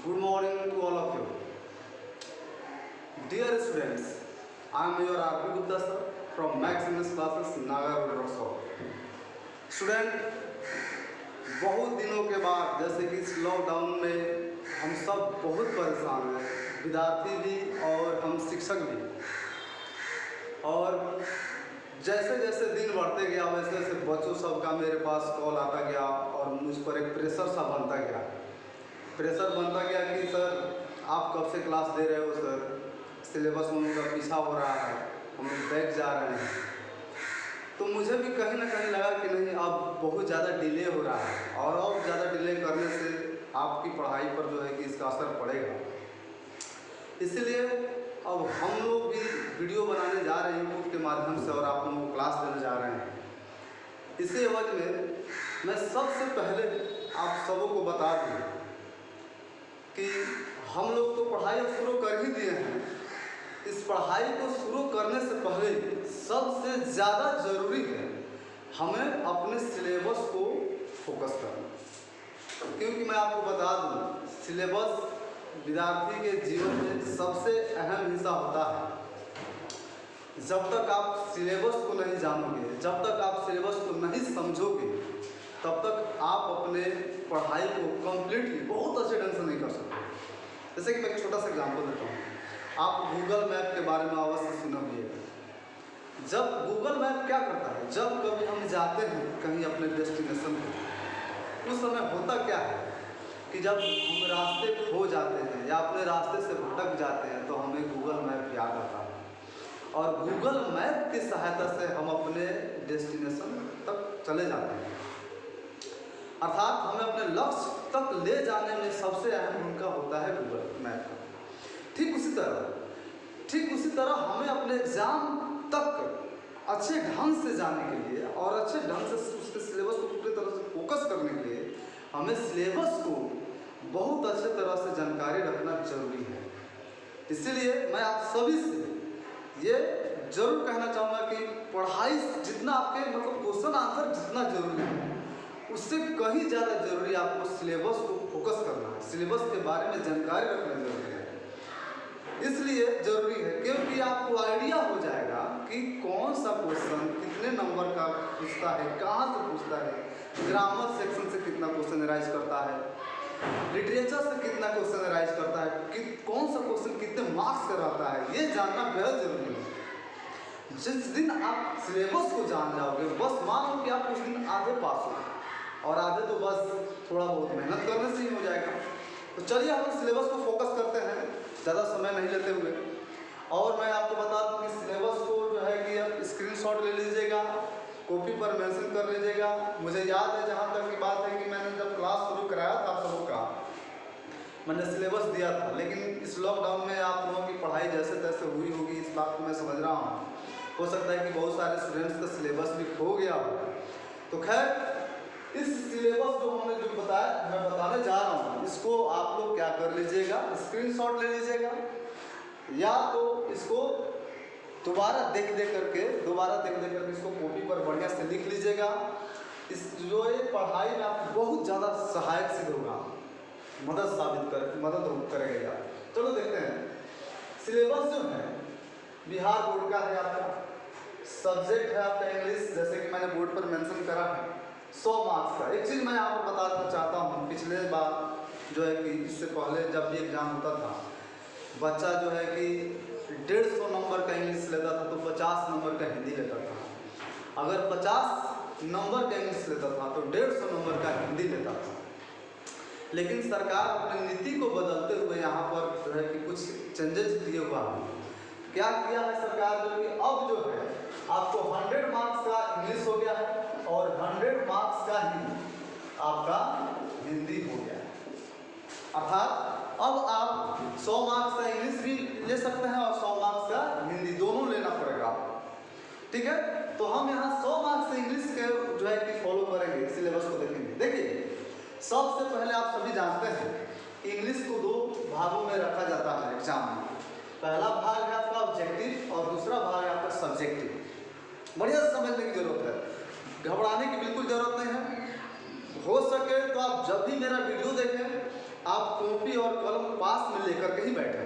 Good morning to all of you. Dear students, I am your R.P. Gupta sir from Max English classes नागार road. Student, बहुत दिनों के बाद जैसे कि इस लॉकडाउन में हम सब बहुत परेशान हैं, विद्यार्थी भी और हम शिक्षक भी। और जैसे जैसे दिन बढ़ते गया वैसे वैसे बच्चों सब का मेरे पास कॉल आता गया और मुझ पर एक प्रेशर सा बनता गया कि सर आप कब से क्लास दे रहे हो सर, सिलेबस में उनका पीछा हो रहा है, हम लोग बैक जा रहे हैं। तो मुझे भी कहीं ना कहीं लगा कि नहीं, अब बहुत ज़्यादा डिले हो रहा है और अब ज़्यादा डिले करने से आपकी पढ़ाई पर जो है कि इसका असर पड़ेगा। इसलिए अब हम लोग भी वीडियो बनाने जा रहे हैं यूट्यूब के माध्यम से और आप लोगों को क्लास देने जा रहे हैं। इसी वजह में मैं सबसे पहले आप सबों को बता दूँ कि हम लोग तो पढ़ाई शुरू कर ही दिए हैं। इस पढ़ाई को शुरू करने से पहले सबसे ज़्यादा ज़रूरी है हमें अपने सिलेबस को फोकस करना, क्योंकि मैं आपको बता दूं सिलेबस विद्यार्थी के जीवन में सबसे अहम हिस्सा होता है। जब तक आप सिलेबस को नहीं जानोगे, जब तक आप सिलेबस को नहीं समझोगे, तब तक आप अपने पढ़ाई को कम्प्लीटली बहुत अच्छे ढंग से नहीं कर सकते। जैसे कि मैं एक छोटा सा एग्जाम्पल देता हूँ। आप गूगल मैप के बारे में अवश्य सुना होगा। जब गूगल मैप क्या करता है, जब कभी हम जाते हैं कहीं अपने डेस्टिनेशन पर, उस समय होता क्या है कि जब हम रास्ते खो जाते हैं या अपने रास्ते से भटक जाते हैं तो हमें गूगल मैप याद आता है और गूगल मैप की सहायता से हम अपने डेस्टिनेशन तक चले जाते हैं। अर्थात हमें अपने लक्ष्य तक ले जाने में सबसे अहम भूमिका होता है गूगल मैप का। ठीक उसी तरह हमें अपने एग्ज़ाम तक अच्छे ढंग से जाने के लिए और अच्छे ढंग से उसके सिलेबस को पूरी तरह से फोकस करने के लिए हमें सिलेबस को बहुत अच्छे तरह से जानकारी रखना जरूरी है। इसीलिए मैं आप सभी से ये जरूर कहना चाहूँगा कि पढ़ाई जितना आपके क्वेश्चन आंसर जितना जरूरी है, उससे कहीं ज़्यादा जरूरी आपको सिलेबस को फोकस करना है, सिलेबस के बारे में जानकारी रखना जरूरी है। इसलिए ज़रूरी है क्योंकि आपको आइडिया हो जाएगा कि कौन सा क्वेश्चन कितने नंबर का पूछता है, कहाँ से पूछता है, ग्रामर सेक्शन से कितना क्वेश्चन राइज करता है, लिटरेचर से कितना क्वेश्चन राइज करता है, कि कौन सा क्वेश्चन कितने मार्क्स का रहता है, ये जानना बेहद जरूरी है। जिस दिन आप सिलेबस को जान जाओगे, बस मान लो कि आप उस दिन आधे पास हो और आधे तो बस थोड़ा बहुत मेहनत करने से ही हो जाएगा। तो चलिए हम सिलेबस को फोकस करते हैं ज़्यादा समय नहीं लेते हुए। और मैं आपको बता दूं कि सिलेबस को जो है कि आप स्क्रीनशॉट ले लीजिएगा, कॉपी पर मेंशन कर लीजिएगा। मुझे याद है जहाँ तक की बात है कि मैंने जब क्लास शुरू कराया था आप सबों का, मैंने सिलेबस दिया था, लेकिन इस लॉकडाउन में आप लोगों की पढ़ाई जैसे तैसे हुई होगी, इस बात को मैं समझ रहा हूँ। हो सकता है कि बहुत सारे स्टूडेंट्स का सिलेबस भी खो गया हो। तो खैर, इस सिलेबस जो हमने जो बताया, मैं बताने जा रहा हूँ, इसको आप लोग क्या कर लीजिएगा, स्क्रीनशॉट ले लीजिएगा या तो इसको दोबारा देख करके इसको कॉपी पर बढ़िया से लिख लीजिएगा। इस जो ये पढ़ाई में आपको बहुत ज़्यादा सहायक सिद्ध होगा, मदद करेगा। चलो देखते हैं। सिलेबस जो है बिहार बोर्ड का है, आपका सब्जेक्ट है आपका इंग्लिश, जैसे कि मैंने बोर्ड पर मेंशन करा है 100 मार्क्स का। एक चीज़ मैं आपको बताना चाहता हूँ, पिछले बार जो है कि इससे पहले जब भी एग्ज़ाम होता था, बच्चा जो है कि 150 नंबर का इंग्लिश लेता था तो 50 नंबर का हिंदी लेता था। अगर 50 नंबर का इंग्लिश लेता था तो 150 नंबर का हिंदी लेता था। लेकिन सरकार अपनी नीति को बदलते हुए यहाँ पर जो है कि कुछ चेंजेस किए हुआ है। क्या किया है सरकार, जो कि अब जो है आपको 100 मार्क्स का इंग्लिश हो गया है और 100 मार्क्स का ही आपका हिंदी हो गया है। अर्थात अब आप 100 मार्क्स का इंग्लिश भी ले सकते हैं और 100 मार्क्स का हिंदी, दोनों लेना पड़ेगा आपको। ठीक है, तो हम यहाँ 100 मार्क्स इंग्लिश के जो है कि फॉलो करेंगे, सिलेबस को देखेंगे। देखिए, सबसे पहले आप सभी जानते हैं इंग्लिश को 2 भागों में रखा जाता है एग्जाम में। पहला भाग है आपका ऑब्जेक्टिव और दूसरा भाग है आपका सब्जेक्टिव। बढ़िया समझने की जरूरत है, घबराने की बिल्कुल जरूरत नहीं है। हो सके तो आप जब भी मेरा वीडियो देखें आप कॉपी और कलम पास में लेकर के ही बैठे।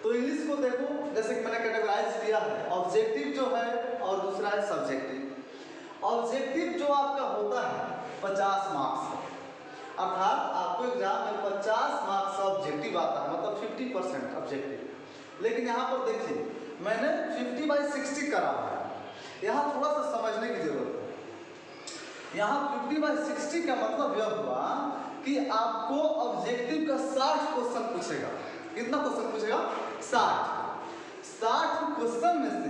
तो इंग्लिश को देखो, जैसे कि मैंने कैटेगराइज किया है, ऑब्जेक्टिव जो है और दूसरा है सब्जेक्टिव। ऑब्जेक्टिव जो आपका होता है 50 मार्क्स का, अर्थात आपको एग्जाम में 50 मार्क्स का ऑब्जेक्टिव आता है, मतलब 50% ऑब्जेक्टिव। लेकिन यहाँ पर देखिए मैंने 50/60 करा है, यहाँ थोड़ा सा समझने की जरूरत है। यहाँ 50/60 का मतलब यह हुआ कि आपको ऑब्जेक्टिव का 60 क्वेश्चन पूछेगा। कितना क्वेश्चन पूछेगा? 60 क्वेश्चन में से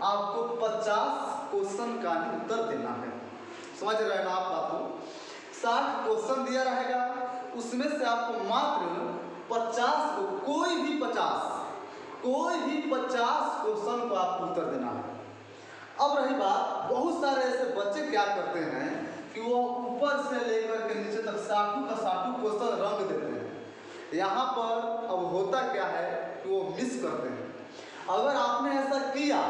आपको 50 क्वेश्चन का ही उत्तर देना है। समझ रहे हैं ना आप बात को? 60 क्वेश्चन दिया रहेगा, उसमें से आपको मात्र 50 को, कोई भी 50 क्वेश्चन को आपको उत्तर देना है। अब रही बात, बहुत सारे ऐसे बच्चे क्या करते हैं कि वो ऊपर से लेकर के नीचे तक 60 का 60 क्वेश्चन रंग देते हैं। यहाँ पर अब होता क्या है कि वो मिस करते हैं। अगर आपने ऐसा किया,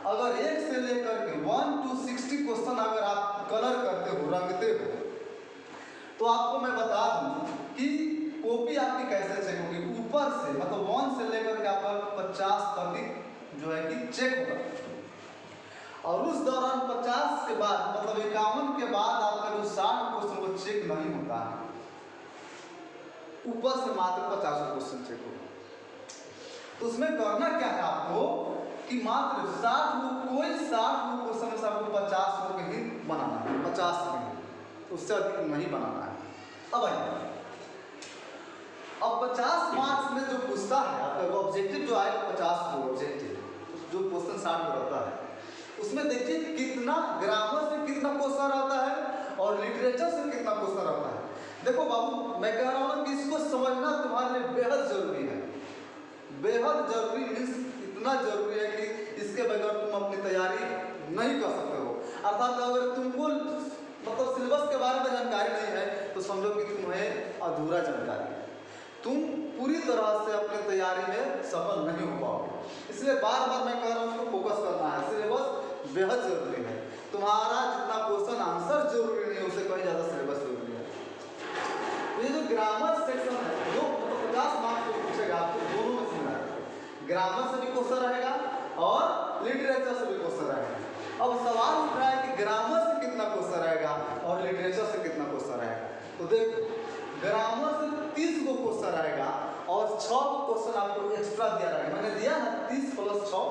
अगर 1 से लेकर के 1 to 60 क्वेश्चन अगर आप कलर करते हो, रंगते हो, तो आपको मैं बता दूं कि कॉपी आपकी कैसे चेक होगी। ऊपर से मतलब 1 से लेकर के आपका 50 तक जो है कि चेक होगा, और उस दौरान 50 के बाद मतलब 51 के बाद आपका जो 60 क्वेश्चन वो चेक नहीं होता है, ऊपर से मात्र 50 क्वेश्चन चेक होगा। तो उसमें करना क्या है आपको कि मात्र 60 कोई 60 क्वेश्चन में आपको 50 को ही बनाना है, 50 में, उससे अधिक नहीं बनाना है। अब 50 मार्क्स में जो पूछता है आपका ऑब्जेक्टिव जो आएगा 50 को ऑब्जेक्टिव जो क्वेश्चन 60 में रहता है, उसमें देखिए कितना ग्रामर से कितना क्वेश्चन रहता है और लिटरेचर से कितना क्वेश्चन रहता है। देखो बाबू, मैं कह रहा हूँ कि इसको समझना तुम्हारे लिए बेहद जरूरी है। बेहद जरूरी मीन्स इतना जरूरी है कि इसके बगैर तुम अपनी तैयारी नहीं कर सकते हो। अर्थात अगर तुमको मतलब सिलेबस के बारे में जानकारी नहीं है तो समझो कि तुम्हें अधूरा जानकारी है, तुम पूरी तरह से अपनी तैयारी में सफल नहीं हो पाओगे। इसलिए बार बार मैं कह रहा हूँ उसको फोकस करना है। सिलेबस बेहद जरूरी है। तुम्हारा जितना क्वेश्चन आंसर जरूरी नहीं है, उससे कहीं ज़्यादा सिलेबस जरूरी है। ये जो ग्रामर सेक्शन है जो 50 मार्क्स को पूछेगा, आपको दोनों में सुनना है। ग्रामर से भी क्वेश्चन रहेगा और लिटरेचर से भी क्वेश्चन रहेगा। अब सवाल उठ रहा है कि ग्रामर से कितना क्वेश्चन रहेगा और लिटरेचर से कितना क्वेश्चन रहेगा। तो देखो, ग्रामर से 30 को क्वेश्चन रहेगा और 6 को क्वेश्चन आपको एक्स्ट्रा दिया रहेगा। मैंने दिया ना 30 + 6,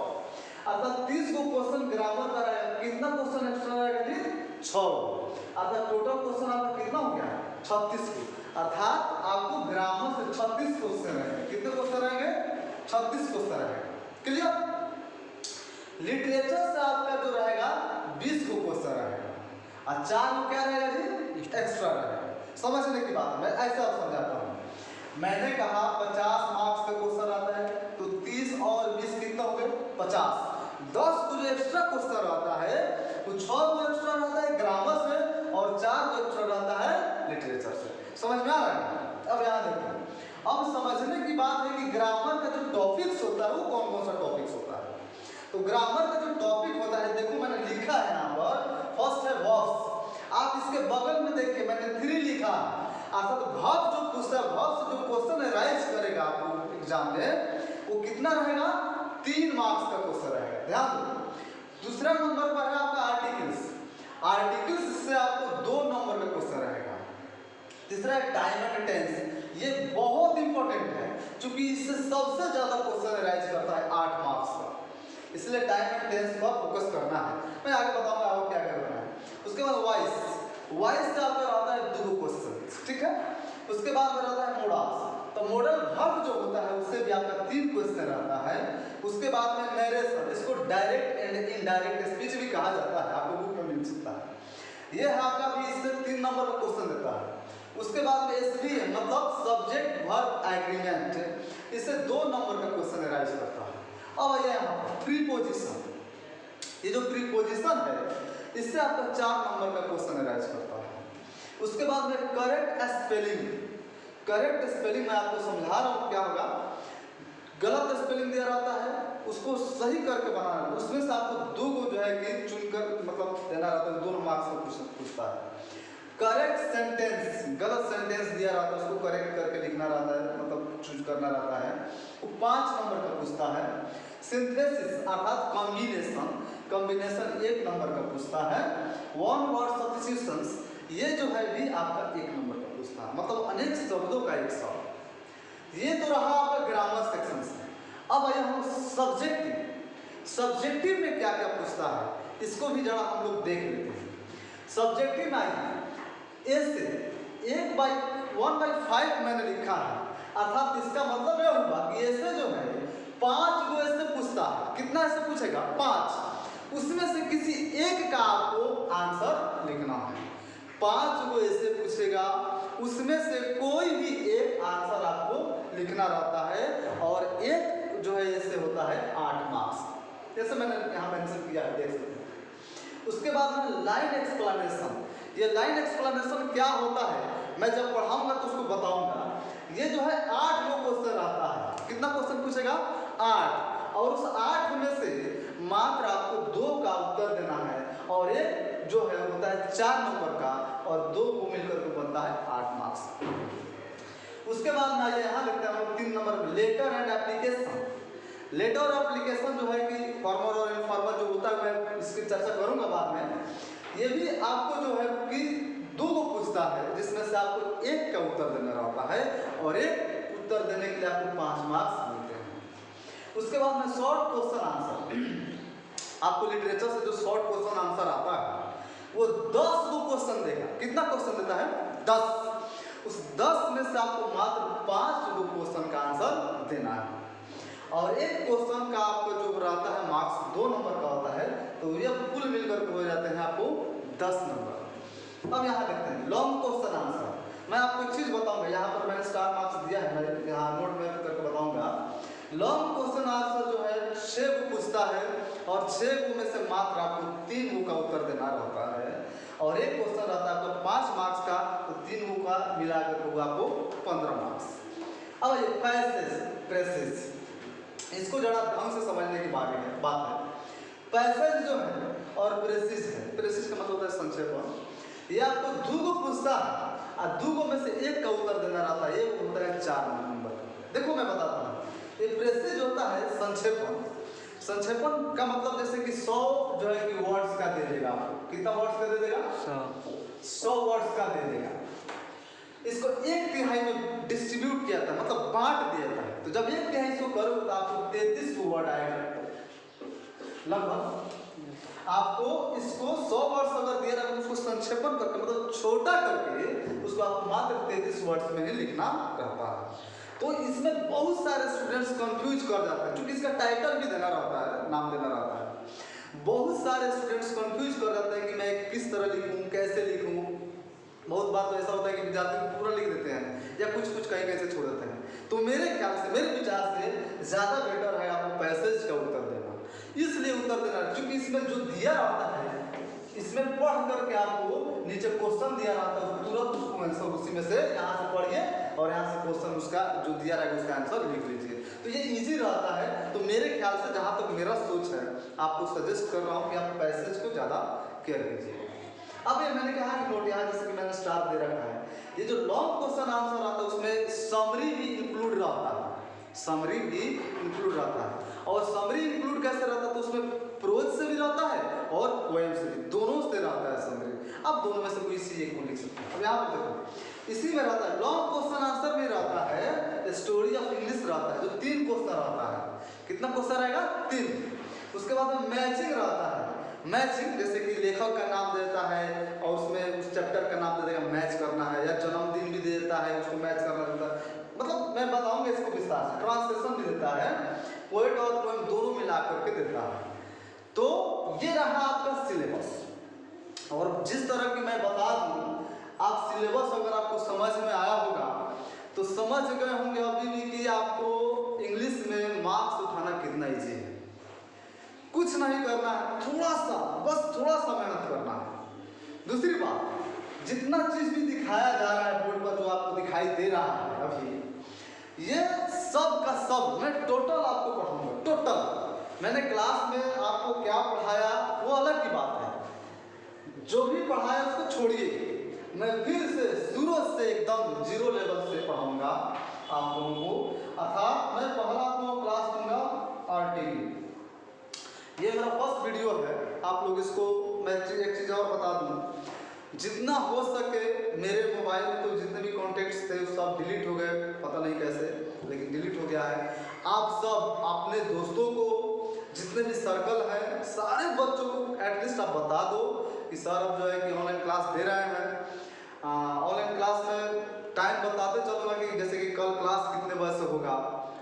अर्थात 30 को क्वेश्चन ग्रामर का रहेगा। कितना क्वेश्चन एक्स्ट्रा रहेगा जी? 6। अर्थात टोटल क्वेश्चन आपका कितना हो गया? 36 को। अर्थात आपको ग्रामर से 36 क्वेश्चन रहेंगे। कितने क्वेश्चन रहेंगे? 36 क्वेश्चन रहेगा। क्लियर? लिटरेचर से आपका जो रहेगा 20 को क्वेश्चन रहेगा और 4 को क्या रहेगा जी? एक्स्ट्रा रहेगा। समझने की बात मैं ऐसा समझाता हूँ। मैंने कहा 50 मार्क्स का क्वेश्चन आता है, तो 30 और 20 कितना हो गए? 50। 10 को जो एक्स्ट्रा क्वेश्चन रहता है तो 6 को एक्स्ट्रा रहता है ग्रामर से और 4 को एक्स्ट्रा रहता है लिटरेचर से। समझ में आ रहा है? अब यहाँ देखो, अब समझने की बात है कि ग्रामर का जो टॉपिक्स होता है वो कौन कौन सा टॉपिक्स होता है। तो ग्रामर का जो टॉपिक होता है, देखो मैंने लिखा है यहाँ पर, फर्स्ट है वर्ब्स। आप इसके बगल में देखिए मैंने 3 लिखा है। अर्थात वर्ब जो पूछता है, वर्ब से जो क्वेश्चन राइज करेगा आपको एग्जाम में, वो कितना रहेगा? 3 मार्क्स का क्वेश्चन रहेगा। ध्यान दो। दूसरा नंबर पर है आपका आर्टिकल्स। आर्टिकल्स से आपको 2 नंबर का क्वेश्चन रहेगा। तीसरा है टाइम एंड टेंस। ये बहुत इंपॉर्टेंट है क्योंकि इससे सबसे ज्यादा क्वेश्चन राइज करता है 8 मार्क्स का, इसलिए टाइम एंड टेंस पर फोकस करना है। मैं आगे बताऊंगा आपको क्या करना है। उसके बाद वॉइस से आपका रहता है 2 क्वेश्चन, ठीक है। उसके बाद में रहता है मोडल्स। तो मॉडल वर्ब जो होता है उससे भी आपका 3 क्वेश्चन रहता है। उसके बाद में नरेशन, इसको डायरेक्ट एंड इनडायरेक्ट स्पीच भी कहा जाता है, आपको बुक में मिल सकता है। ये है आपका भी इससे 3 नंबर का क्वेश्चन देता है। उसके बाद में एसवीएम मतलब सब्जेक्ट वर्ब एग्रीमेंट, इससे 2 नंबर का क्वेश्चन राइज करता है। अब ये प्रीपोजिशन, ये जो प्रीपोजिशन है इससे आपका 4 नंबर का क्वेश्चन राइज करता है। उसके बाद में करेक्ट स्पेलिंग। करेक्ट स्पेलिंग मैं आपको समझा रहा हूँ क्या होगा। गलत स्पेलिंग दिया रहता है, उसको सही करके बनाना है। उसमें से आपको 2 को जो है कि चुनकर मतलब देना रहता है, 2 मार्क्स का क्वेश्चन पूछता है। करेक्ट सेंटेंस, गलत सेंटेंस दिया रहता है उसको करेक्ट करके लिखना रहता है, मतलब चूज करना रहता है, वो 5 नंबर का पूछता है। सिंथेसिस अर्थात कॉम्बिनेशन 1 नंबर का पूछता है। वन वर्ड सब्स्टिट्यूशंस ये जो है भी आपका 1 नंबर का पूछता है, मतलब अनेक शब्दों का एक शब्द। ये तो रहा आपका ग्रामर सेक्शन से। अब आइए हम सब्जेक्टिव में क्या क्या पूछता है इसको भी जरा हम लोग देख लेते हैं। सब्जेक्टिव में आइए ऐसे 1/5 मैंने लिखा है, अर्थात इसका मतलब यह हुआ कि ऐसे जो है 5 गो ऐसे पूछता है। कितना ऐसे पूछेगा? 5। उसमें से किसी एक का आपको आंसर लिखना है। 5 गो ऐसे पूछेगा, उसमें से कोई भी एक आंसर आपको लिखना रहता है, और एक जो है ऐसे होता है 8 मार्क्स, जैसे मैंने यहाँ मेंशन किया है, देख सकते हैं। उसके बाद में लाइन एक्सप्लेनेशन। ये लाइन एक्सप्लेनेशन क्या होता है मैं जब पढ़ाऊंगा तो उसको बताऊंगा। ये जो है 8 गो क्वेश्चन आता है। कितना क्वेश्चन पूछेगा? 8, और उस 8 में से मात्र आपको 2 का उत्तर देना है, और एक जो है होता है 4 नंबर का, और 2 को मिलकर के बनता है 8 मार्क्स। उसके बाद ना ये यहाँ लिखते हैं 3 number letter and application. Letter और एप्लीकेशन जो है कि फॉर्मल और इनफॉर्मल जो होता है मैं इसकी चर्चा करूंगा बाद में। ये भी आपको जो है कि 2 को पूछता है, जिसमें से आपको 1 का उत्तर देना रहता है, और एक उत्तर देने के लिए आपको 5 मार्क्स मिलते हैं। उसके बाद में शॉर्ट क्वेश्चन आंसर। आपको लिटरेचर से जो शॉर्ट क्वेश्चन आंसर आता है वो 10 को क्वेश्चन देगा। कितना क्वेश्चन देता है? 10। उस 10 में से आपको मात्र 5 को क्वेश्चन का आंसर देना है, और एक क्वेश्चन का आपको जो रहता है मार्क्स 2 नंबर का होता है, तो ये कुल मिलकर के हो जाते हैं आपको 10 नंबर। अब यहाँ देखते हैं लॉन्ग क्वेश्चन आंसर। मैं आपको एक चीज बताऊंगा, यहाँ पर मैंने स्टार मार्क्स दिया है, मैं यहाँ नोट में करके बताऊंगा। लॉन्ग क्वेश्चन आंसर जो है 6 को पूछता है, और 6 को में से मात्र आपको 3 को का उत्तर देना रहता है, और एक क्वेश्चन रहता है आपको 5 मार्क्स का, तो 3 को का मिलाकर होगा आपको 15 मार्क्स। अब ये पैसेज, इसको जरा ढंग से समझने की बात है। पैसेज जो है और प्रेसिज है, प्रेसिज का मतलब होता है संक्षेपण। ये आपको 2 को पूछता है, और 2 को में से 1 का उत्तर देना रहता है, एक होता है 4 नंबर। देखो मैं बताता हूँ, ये प्रेसिज होता है संक्षेपण। संक्षेपण का मतलब जैसे कि 100 जो है कि वर्ड्स का दे देगा आपको। कितना वर्ड्स का दे देगा? 100 वर्ड्स का दे देगा। इसको 1/3 में डिस्ट्रीब्यूट किया था, मतलब बांट दिया था। तो जब 1/3 को करो तो आपको 33 वर्ड आएगा लगभग। आपको इसको 100 वर्ड्स अगर दिया रहा तो उसको संक्षेपण करके, मतलब छोटा करके, उसको आपको मात्र 33 वर्ड्स में ही लिखना रहता है। तो इसमें बहुत सारे स्टूडेंट्स कंफ्यूज कर जाते हैं, क्योंकि इसका टाइटल भी देना रहता है, नाम देना रहता है। बहुत सारे स्टूडेंट्स कंफ्यूज कर जाते हैं कि मैं किस तरह लिखूं, कैसे लिखूं। बहुत बार तो ऐसा होता है कि विद्यार्थी पूरा लिख देते हैं, या कुछ कहीं से छोड़ देते हैं। तो मेरे ख्याल से, मेरे विचार से ज़्यादा बेटर है आपको पैसेज का उत्तर देना। इसलिए उत्तर देना क्योंकि इसमें जो दिया रहता है, इसमें पढ़ करके आपको नीचे क्वेश्चन दिया रहता है, तुरंत उसको आंसर उसी में से यहाँ से पढ़िए, और यहाँ से क्वेश्चन उसका जो दिया रहेगा उसका आंसर लिख लीजिए। तो ये इजी रहता है। तो मेरे ख्याल से, जहाँ तक मेरा सोच है, आपको सजेस्ट कर रहा हूँ कि आप पैसेज को ज़्यादा केयर कीजिए। अब ये मैंने कहा कि नोट यहाँ जैसे कि मैंने स्टार दे रखा है, ये जो लॉन्ग क्वेश्चन आंसर आता है उसमें समरी भी इंक्लूड रहता है। समरी भी इंक्लूड रहता है, और समरी इंक्लूड कैसे रहता है? तो उसमें प्रोज से भी रहता है और पोएम से भी, दोनों से रहता है समरी। अब दोनों में से कोई सी एक को लिख सकते हैं। अब यहाँ पर देखो, इसी में रहता है लॉन्ग क्वेश्चन आंसर में रहता है स्टोरी ऑफ इंग्लिश रहता है, जो 3 क्वेश्चन रहता है। कितना क्वेश्चन रहेगा? 3। उसके बाद में मैचिंग रहता है। मैचिंग जैसे कि लेखक का नाम देता है, और उसमें उस चैप्टर का नाम दे देगा, मैच करना है, या जन्मदिन भी दे देता है, उसको मैच करना देता है। मतलब मैं बताऊंगा इसको विस्तार से। ट्रांसलेशन भी देता है, पोएट और पोएम दोनों मिला करके देता है। तो ये रहा आपका सिलेबस। और जिस तरह की मैं बता दूं, आप सिलेबस अगर आपको समझ में आया होगा तो समझ गए होंगे अभी भी कि आपको इंग्लिश में मार्क्स उठाना कितना ईजी है। कुछ नहीं करना है, बस थोड़ा सा मेहनत करना है। दूसरी बात, जितना चीज भी दिखाया जा रहा है बोर्ड पर, जो आपको दिखाई दे रहा है अभी, ये सब का सब मैं टोटल आपको पढ़ाऊंगा। टोटल मैंने क्लास में आपको क्या पढ़ाया वो अलग की बात है, जो भी पढ़ाया उसको छोड़िए। मैं फिर से शुरू से एकदम 0 दूंगा आप लोगों को, अर्थात मैं पहला आप लोगों को क्लास दूंगा आरटीवी। ये मेरा फर्स्ट वीडियो है, आप लोग इसको मैं एक चीज़ और बता दूँ, जितना हो सके मेरे मोबाइल में तो जितने भी कॉन्टेक्ट्स थे सब डिलीट हो गए, पता नहीं कैसे, लेकिन डिलीट हो गया है। आप सब अपने दोस्तों को, जितने भी सर्कल हैं, सारे बच्चों को एटलीस्ट आप बता दो कि सर अब जो है कि ऑनलाइन क्लास दे रहे हैं। ऑनलाइन क्लास में टाइम बताते चलूँगा कि जैसे कि कल क्लास कितने बजे से होगा,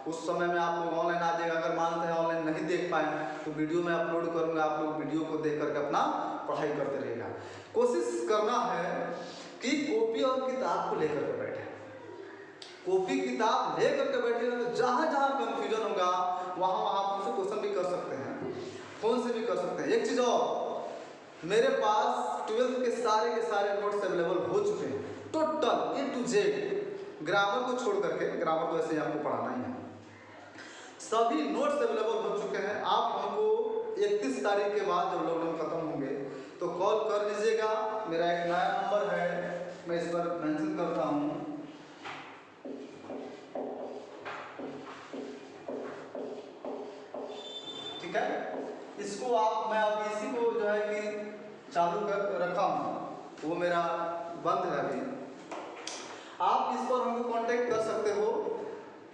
उस समय में आप लोग ऑनलाइन आ जाएगा। अगर मानते हैं ऑनलाइन नहीं देख पाए तो वीडियो में अपलोड करूँगा, आप लोग वीडियो को देख करके अपना पढ़ाई करते रहिएगा। कोशिश करना है कि कॉपी और किताब को लेकर के बैठे, कॉपी किताब ले करके बैठे, तो जहाँ जहाँ कन्फ्यूजन होगा वहाँ वहाँ आप मुझसे क्वेश्चन भी कर सकते हैं, फ़ोन से भी कर सकते हैं। एक चीज़ और, मेरे पास 12th के सारे नोट्स अवेलेबल हो चुके हैं, total A to Z, grammar को छोड़ करके, ग्रामर तो ऐसे ही आपको पढ़ाना ही है, सभी नोट्स अवेलेबल हो चुके हैं। आप हमको 31 तारीख के बाद जब लॉकडाउन खत्म होंगे तो कॉल कर लीजिएगा। मेरा एक नया नंबर है, मैं इस पर मेंशन करता हूँ, ठीक है। इसको मैं अब इसी को जो है कि चालू कर रखा हूँ, वो मेरा बंद है अभी। आप इस पर हमको कांटेक्ट कर सकते हो,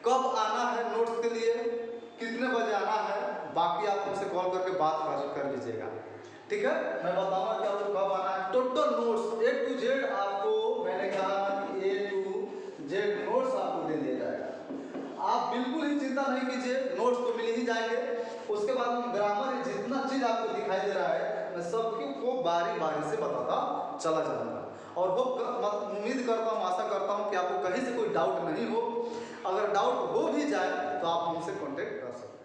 कब आना है नोट्स के लिए, कितने बजे आना है, बाकी आप मुझसे कॉल करके बात कर लीजिएगा, ठीक है। मैं बताऊंगा कि आपको कब आना है। Total notes A to Z आपको, मैंने कहा कि A to Z नोट्स आपको दे दिया जाएगा। आप बिल्कुल ही चिंता नहीं कीजिए, नोट्स तो मिल ही जाएंगे। उसके बाद में ग्रामर जितना चीज़ आपको दिखाई दे रहा है मैं सबकी को बारी बारी से बताता चला जाऊँगा, और उम्मीद करता हूँ, आशा करता हूँ कि आपको कहीं से कोई डाउट नहीं हो। अगर डाउट हो भी जाए तो आप हमसे कांटेक्ट कर सकते हैं।